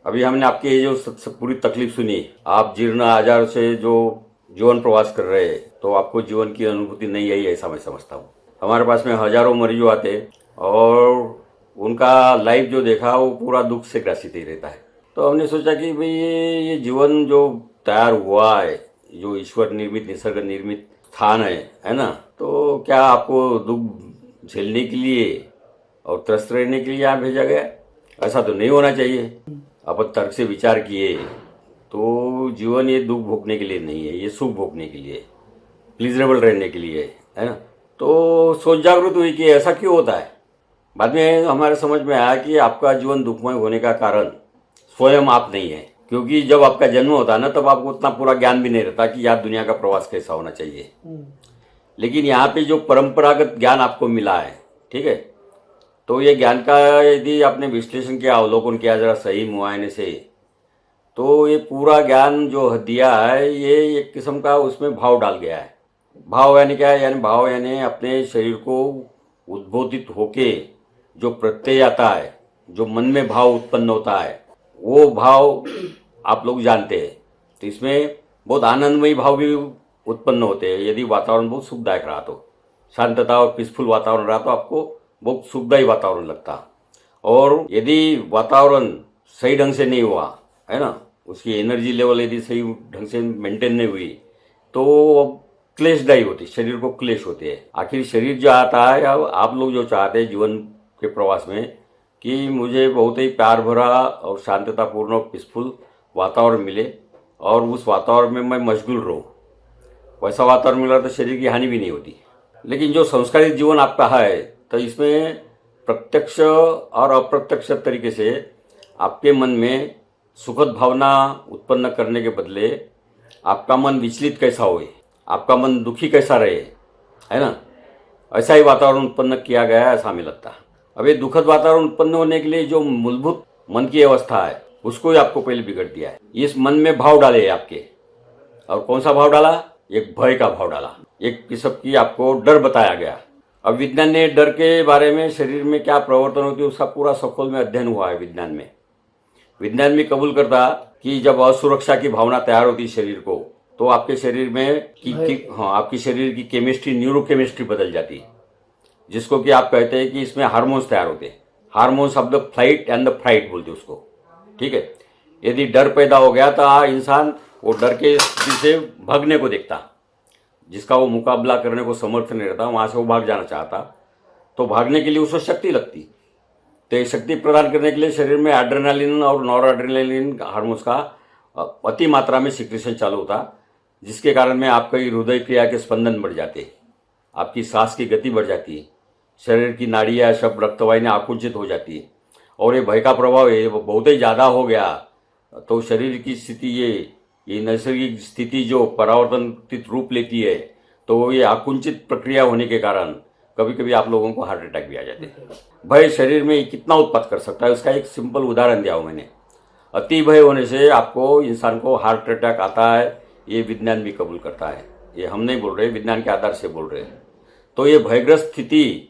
अभी हमने आपकी ये जो पूरी तकलीफ सुनी, आप जीर्ण आजार से जो जीवन प्रवास कर रहे हैं, तो आपको जीवन की अनुभूति नहीं आई ऐसा मैं समझता हूँ। हमारे पास में हजारों मरीजों आते और उनका लाइफ जो देखा वो पूरा दुख से ग्रसित ही रहता है। तो हमने सोचा कि भाई ये जीवन जो तैयार हुआ है, जो ईश्वर निर्मित निसर्ग निर्मित स्थान है ना, तो क्या आपको दुख झेलने के लिए और त्रस्त रहने के लिए यहाँ भेजा गया? ऐसा तो नहीं होना चाहिए। अपन तर्क से विचार किए तो जीवन ये दुख भोगने के लिए नहीं है, ये सुख भोगने के लिए, प्लीजरेबल रहने के लिए है ना। तो सोच जागृत हुई कि ऐसा क्यों होता है। बाद में हमारे समझ में आया कि आपका जीवन दुखमय होने का कारण स्वयं आप नहीं है, क्योंकि जब आपका जन्म होता है ना, तब आपको उतना पूरा ज्ञान भी नहीं रहता कि यार दुनिया का प्रवास कैसा होना चाहिए। लेकिन यहाँ पे जो परंपरागत ज्ञान आपको मिला है, ठीक है, तो ये ज्ञान का यदि आपने विश्लेषण किया, अवलोकन किया जरा सही मुआयने से, तो ये पूरा ज्ञान जो दिया है ये एक किस्म का उसमें भाव डाल गया है। भाव यानी क्या है? यानी भाव यानी अपने शरीर को उद्बोधित होके जो प्रत्यय आता है, जो मन में भाव उत्पन्न होता है, वो भाव आप लोग जानते हैं। तो इसमें बहुत आनंदमयी भाव भी उत्पन्न होते हैं। यदि वातावरण बहुत सुखदायक रहा तो, शांतता और पीसफुल वातावरण रहा तो आपको बहुत सुखदायी वातावरण लगता। और यदि वातावरण सही ढंग से नहीं हुआ है ना, उसकी एनर्जी लेवल यदि सही ढंग से मेंटेन नहीं हुई, तो क्लेशदायी होती, शरीर को क्लेश होते हैं। आखिर शरीर जो आता है, आप लोग जो चाहते हैं जीवन के प्रवास में कि मुझे बहुत ही प्यार भरा और शांततापूर्ण और पीसफुल वातावरण मिले और उस वातावरण में मैं मशगूल रहूँ, वैसा वातावरण मिला तो शरीर की हानि भी नहीं होती। लेकिन जो संस्कारित जीवन आपका है, तो इसमें प्रत्यक्ष और अप्रत्यक्ष तरीके से आपके मन में सुखद भावना उत्पन्न करने के बदले आपका मन विचलित कैसा होए, आपका मन दुखी कैसा रहे, है ना, ऐसा ही वातावरण उत्पन्न किया गया है, ऐसा हमें लगता है। अब ये दुखद वातावरण उत्पन्न होने के लिए जो मूलभूत मन की अवस्था है, उसको ही आपको पहले बिगड़ दिया है। इस मन में भाव डाले आपके, और कौन सा भाव डाला? एक भय का भाव डाला, एक किस्म की आपको डर बताया गया। अब विज्ञान ने डर के बारे में, शरीर में क्या प्रवर्तन होती है, उसका पूरा सखोल में अध्ययन हुआ है विज्ञान में। विज्ञान भी कबूल करता कि जब असुरक्षा की भावना तैयार होती शरीर को, तो आपके शरीर में आपकी शरीर की केमिस्ट्री, न्यूरोकेमिस्ट्री बदल जाती, जिसको कि आप कहते हैं कि इसमें हार्मोन्स तैयार होते हैं। Hormones of the flight and the fright बोलते उसको, ठीक है। यदि डर पैदा हो गया तो इंसान वो डर के स्थिति से भागने को देखता, जिसका वो मुकाबला करने को समर्थ नहीं रहता, वहाँ से वो भाग जाना चाहता, तो भागने के लिए उसको शक्ति लगती। तो शक्ति प्रदान करने के लिए शरीर में एड्रेनालिन और नॉरएड्रेनालिन हार्मोन्स का अति मात्रा में सिक्रेशन चालू होता, जिसके कारण में आपकी हृदय क्रिया के स्पंदन बढ़ जाते, आपकी सांस की गति बढ़ जाती, शरीर की नाड़ियाँ, सब रक्तवाहिनियाँ आकुंचित हो जाती। और ये भय का प्रभाव है वो बहुत ही ज़्यादा हो गया, तो शरीर की स्थिति ये नैसर्गिक स्थिति जो परावर्तनित रूप लेती है, तो ये आकुंचित प्रक्रिया होने के कारण कभी कभी आप लोगों को हार्ट अटैक भी आ जाते हैं। भय शरीर में कितना उत्पन्न कर सकता है, उसका एक सिंपल उदाहरण दिया हूँ मैंने। अति भय होने से आपको, इंसान को हार्ट अटैक आता है, ये विज्ञान भी कबूल करता है। ये हम नहीं बोल रहे, विज्ञान के आधार से बोल रहे हैं। तो ये भयग्रस्त स्थिति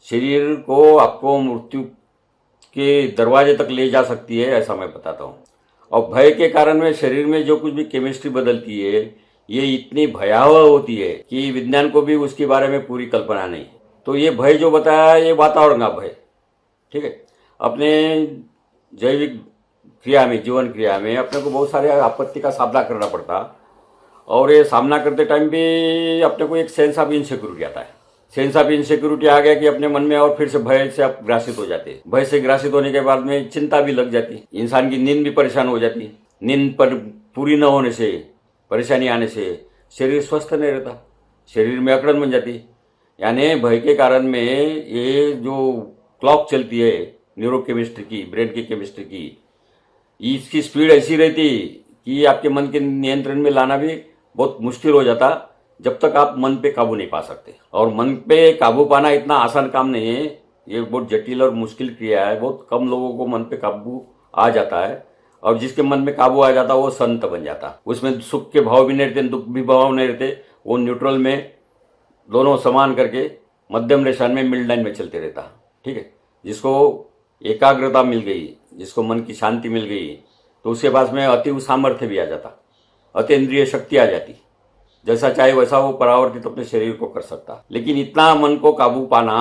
शरीर को आपको मृत्यु के दरवाजे तक ले जा सकती है, ऐसा मैं बताता हूँ। और भय के कारण में शरीर में जो कुछ भी केमिस्ट्री बदलती है, ये इतनी भयावह होती है कि विज्ञान को भी उसके बारे में पूरी कल्पना नहीं। तो ये भय जो बताया, ये वातावरण का भय, ठीक है। अपने जैविक क्रिया में, जीवन क्रिया में अपने को बहुत सारे आपत्ति का सामना करना पड़ता, और ये सामना करते टाइम भी अपने को एक सेंस ऑफ इनसिक्योरिटी आता है। सेंस ऑफ इनसिक्योरिटी आ गया कि अपने मन में, और फिर से भय से आप ग्रासित हो जाते। भय से ग्रासित होने के बाद में चिंता भी लग जाती, इंसान की नींद भी परेशान हो जाती। नींद पर पूरी न होने से, परेशानी आने से शरीर स्वस्थ नहीं रहता, शरीर में अकड़न बन जाती। यानी भय के कारण में ये जो क्लॉक चलती है न्यूरोकेमिस्ट्री की, ब्रेन की केमिस्ट्री की, इसकी स्पीड ऐसी रहती कि आपके मन के नियंत्रण में लाना भी बहुत मुश्किल हो जाता, जब तक आप मन पे काबू नहीं पा सकते। और मन पे काबू पाना इतना आसान काम नहीं है, ये बहुत जटिल और मुश्किल क्रिया है। बहुत कम लोगों को मन पे काबू आ जाता है, और जिसके मन में काबू आ जाता वो संत बन जाता। उसमें सुख के भाव भी नहीं रहते, दुख भी भाव नहीं रहते, वो न्यूट्रल में दोनों समान करके मध्यम रेशा में मिड लाइन में चलते रहता। ठीक है, जिसको एकाग्रता मिल गई, जिसको मन की शांति मिल गई, तो उसके पास में अति सामर्थ्य भी आ जाता, अतीन्द्रिय शक्ति आ जाती, जैसा चाहे वैसा वो परावर्तित अपने शरीर को कर सकता। लेकिन इतना मन को काबू पाना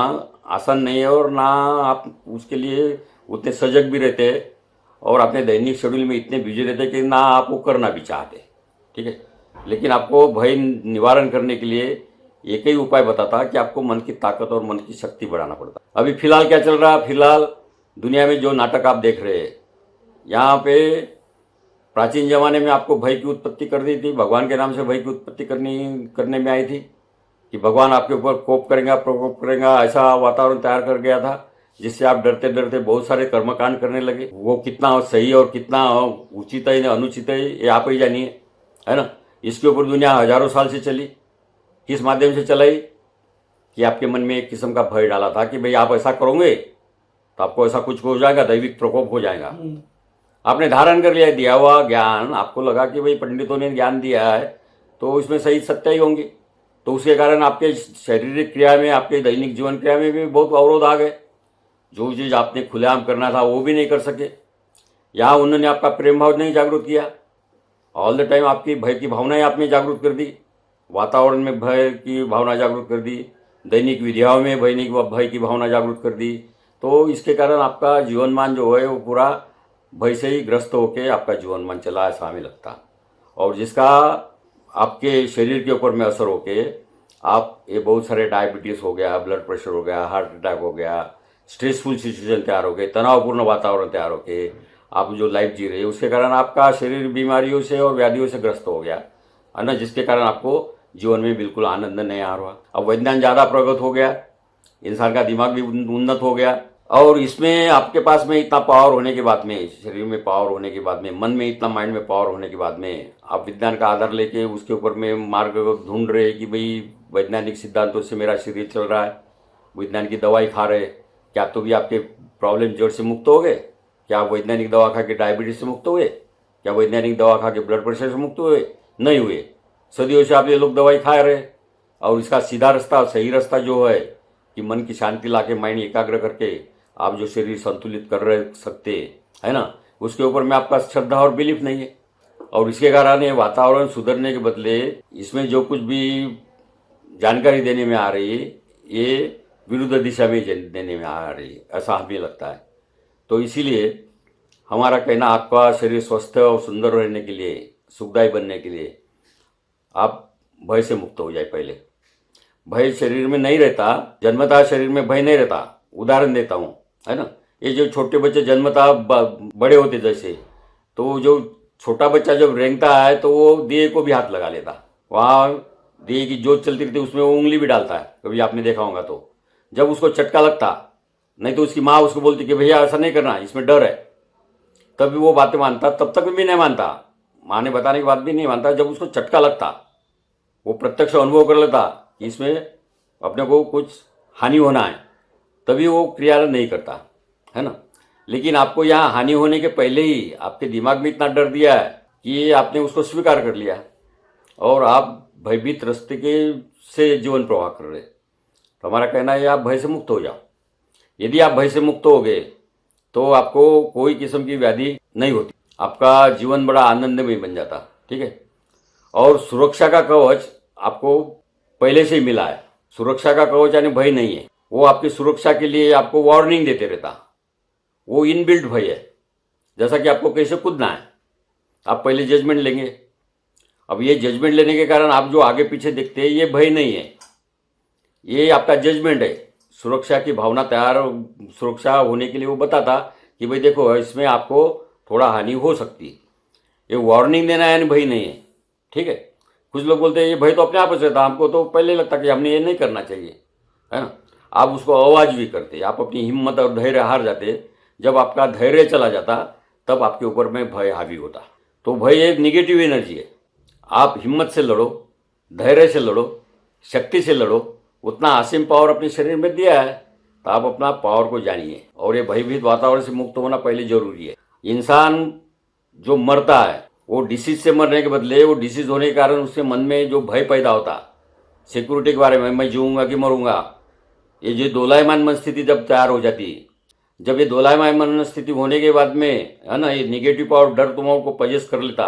आसान नहीं है, और ना आप उसके लिए उतने सजग भी रहते और अपने दैनिक शेड्यूल में इतने बिजी रहते कि ना आप वो करना भी चाहते। ठीक है, लेकिन आपको भय निवारण करने के लिए एक ही उपाय बताता कि आपको मन की ताकत और मन की शक्ति बढ़ाना पड़ता। अभी फिलहाल क्या चल रहा है, फिलहाल दुनिया में जो नाटक आप देख रहे हैं, यहाँ पे प्राचीन जमाने में आपको भय की उत्पत्ति कर दी थी, भगवान के नाम से भय की उत्पत्ति करने में आई थी कि भगवान आपके ऊपर कोप करेगा, प्रकोप करेगा, ऐसा वातावरण तैयार कर गया था जिससे आप डरते डरते बहुत सारे कर्मकांड करने लगे। वो कितना सही और कितना उचित है अनुचित है ये आप ही जानिए, है ना। इसके ऊपर दुनिया हजारों साल से चली, किस माध्यम से चलाई कि आपके मन में एक किस्म का भय डाला था कि भाई आप ऐसा करोगे तो आपको ऐसा कुछ हो जाएगा, दैविक प्रकोप हो जाएगा। आपने धारण कर लिया, दिया हुआ ज्ञान, आपको लगा कि भाई पंडितों ने ज्ञान दिया है तो इसमें सही सच्चाई होंगी, तो उसके कारण आपके शारीरिक क्रिया में, आपके दैनिक जीवन क्रिया में भी बहुत अवरोध आ गए। जो चीज़ आपने खुलेआम करना था वो भी नहीं कर सके। यहाँ उन्होंने आपका प्रेम भाव नहीं जागरूक किया, ऑल द टाइम आपकी भय की भावनाएं आपने जागरूक कर दी, वातावरण में भय की भावना जागरूक कर दी, दैनिक विधियाओं में भय की भावना जागरूक कर दी। तो इसके कारण आपका जीवनमान जो है वो पूरा भय से ही ग्रस्त होकर आपका जीवनमान चला, ऐसा हमें लगता। और जिसका आपके शरीर के ऊपर में असर होके आप ये बहुत सारे डायबिटीज़ हो गया, ब्लड प्रेशर हो गया, हार्ट अटैक हो गया, स्ट्रेसफुल सिचुएशन तैयार हो गए, तनावपूर्ण वातावरण तैयार हो के आप जो लाइफ जी रहे हैं उसके कारण आपका शरीर बीमारियों से और व्याधियों से ग्रस्त हो गया, है ना, जिसके कारण आपको जीवन में बिल्कुल आनंद नहीं आ रहा। अब विज्ञान ज़्यादा प्रगत हो गया, इंसान का दिमाग भी उन्नत हो गया, और इसमें आपके पास में इतना पावर होने के बाद में, शरीर में पावर होने के बाद में, मन में इतना, माइंड में पावर होने के बाद में, आप विज्ञान का आधार लेके उसके ऊपर में मार्ग ढूंढ रहे कि भाई वैज्ञानिक सिद्धांतों से मेरा शरीर चल रहा है, विज्ञान की दवाई खा रहे, क्या तो भी आपके प्रॉब्लम जड़ से मुक्त हो गए? क्या आप वैज्ञानिक दवा खा के डायबिटीज से मुक्त हुए? क्या वैज्ञानिक दवा खा के ब्लड प्रेशर से मुक्त हुए? नहीं हुए। सदियों से आप ये लोग दवाई खा रहे, और इसका सीधा रास्ता, सही रास्ता जो है कि मन की शांति लाके, माइंड एकाग्र करके आप जो शरीर संतुलित कर रहे सकते, है ना, उसके ऊपर में आपका श्रद्धा और बिलीफ नहीं है। और इसके कारण ये वातावरण सुधरने के बदले इसमें जो कुछ भी जानकारी देने में आ रही है ये विरुद्ध दिशा में देने में आ रही है, ऐसा हमें लगता है। तो इसीलिए हमारा कहना, आपका शरीर स्वस्थ और सुंदर रहने के लिए, सुखदायी बनने के लिए आप भय से मुक्त हो जाए। पहले भय शरीर में नहीं रहता, जन्मतः शरीर में भय नहीं रहता। उदाहरण देता हूँ, है ना, ये जो छोटे बच्चे जन्मतः बड़े होते जैसे, तो जो छोटा बच्चा जब रेंगता है तो वो दिए को भी हाथ लगा लेता, वहाँ दिए की जोत चलती रहती उसमें वो उंगली भी डालता है, कभी आपने देखा होगा। तो जब उसको चटका लगता, नहीं तो उसकी माँ उसको बोलती कि भैया ऐसा नहीं करना, इसमें डर है, तब भी वो बातें मानता, तब तक भी नहीं मानता, माँ ने बताने के बाद भी नहीं मानता। जब उसको चटका लगता, वो प्रत्यक्ष अनुभव कर लेता कि इसमें अपने को कुछ हानि होना है, तभी वो क्रिया नहीं करता, है ना। लेकिन आपको यहाँ हानि होने के पहले ही आपके दिमाग में इतना डर दिया है कि आपने उसको स्वीकार कर लिया और आप भयभीत रास्ते के से जीवन प्रवाह कर रहे। तो हमारा कहना है आप भय से मुक्त हो जाओ। यदि आप भय से मुक्त हो गए तो आपको कोई किस्म की व्याधि नहीं होती, आपका जीवन बड़ा आनंदमय बन जाता। ठीक है, और सुरक्षा का कवच आपको पहले से ही मिला है। सुरक्षा का कवच यानी भय नहीं है, वो आपकी सुरक्षा के लिए आपको वार्निंग देते रहता, वो इनबिल्ट भय है। जैसा कि आपको कैसे कूदना है, आप पहले जजमेंट लेंगे। अब ये जजमेंट लेने के कारण आप जो आगे पीछे देखते हैं ये भय नहीं है, ये आपका जजमेंट है। सुरक्षा की भावना तैयार, सुरक्षा होने के लिए वो बताता कि भाई देखो इसमें आपको थोड़ा हानि हो सकती है, ये वार्निंग देना यानी भय नहीं है। ठीक है, कुछ लोग बोलते हैं ये भय तो अपने आप से था, हमको तो पहले लगता कि हमने ये नहीं करना चाहिए, है ना। आप उसको आवाज भी करते, आप अपनी हिम्मत और धैर्य हार जाते। जब आपका धैर्य चला जाता तब आपके ऊपर में भय हावी होता। तो भय एक निगेटिव एनर्जी है। आप हिम्मत से लड़ो, धैर्य से लड़ो, शक्ति से लड़ो, उतना असीम पावर अपने शरीर में दिया है, तो आप अपना पावर को जानिए। और ये भयभीत वातावरण से मुक्त होना पहले जरूरी है। इंसान जो मरता है वो डिसीज से मरने के बदले वो डिसीज होने के कारण उसके मन में जो भय पैदा होता सिक्योरिटी के बारे में, मैं जीऊँगा कि मरूंगा, ये जो दोलायमान मन स्थिति जब तैयार हो जाती है, जब ये दोलायमान मन स्थिति होने के बाद में है ना, ये निगेटिव पावर डर तुमों को पजेस कर लेता,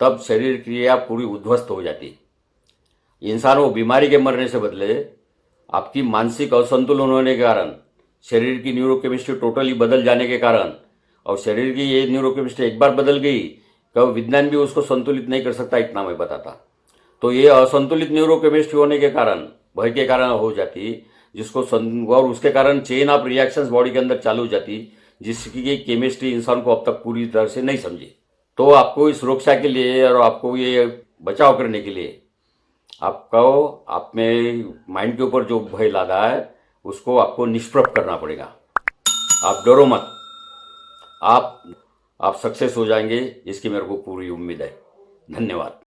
तब शरीर क्रिया पूरी उद्ध्वस्त हो जाती। इंसान वो बीमारी के मरने से बदले आपकी मानसिक असंतुलन होने के कारण, शरीर की न्यूरोकेमिस्ट्री टोटली बदल जाने के कारण, और शरीर की ये न्यूरोकेमिस्ट्री एक बार बदल गई तो विज्ञान भी उसको संतुलित नहीं कर सकता, इतना मैं बताता। तो ये असंतुलित न्यूरोकेमिस्ट्री होने के कारण, भय के कारण हो जाती, जिसको और उसके कारण चेन ऑफ रिएक्शंस बॉडी के अंदर चालू हो जाती, जिसकी केमिस्ट्री इंसान को अब तक पूरी तरह से नहीं समझी। तो आपको इस सुरक्षा के लिए और आपको ये बचाव करने के लिए आपको आप में माइंड के ऊपर जो भय लादा है उसको आपको निष्प्रभ करना पड़ेगा। आप डरो मत, आप सक्सेस हो जाएंगे, इसकी मेरे को पूरी उम्मीद है। धन्यवाद।